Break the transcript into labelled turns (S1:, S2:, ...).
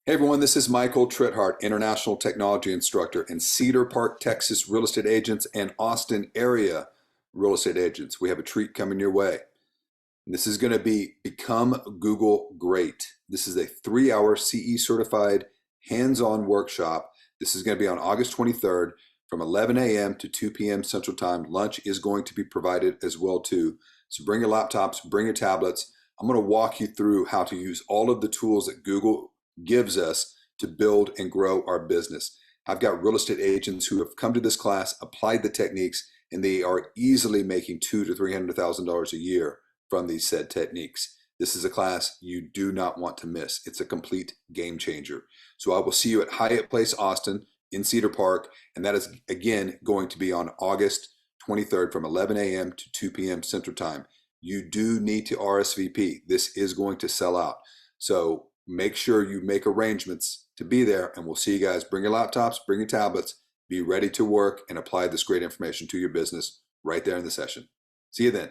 S1: Hey everyone, this is Michael Tritthart, International Technology Instructor in Cedar Park, Texas real estate agents and Austin area real estate agents. We have a treat coming your way. This is going to be Become Google Great. This is a 3-hour CE certified hands-on workshop. This is going to be on August 23rd from 11 a.m. to 2 p.m. Central Time. Lunch is going to be provided as well too. So bring your laptops, bring your tablets. I'm going to walk you through how to use all of the tools that Google gives us to build and grow our business. I've got real estate agents who have come to this class, applied the techniques, and they are easily making $200,000 to $300,000 a year from these said techniques. This is a class you do not want to miss. It's a complete game changer. So I will see you at Hyatt Place Austin in Cedar Park, and that is again going to be on August 23rd from 11 a.m. to 2 p.m. Central Time. You do need to RSVP. This is going to sell out. So make sure you make arrangements to be there, and we'll see you guys. Bring your laptops, bring your tablets, be ready to work and apply this great information to your business right there in the session. See you then.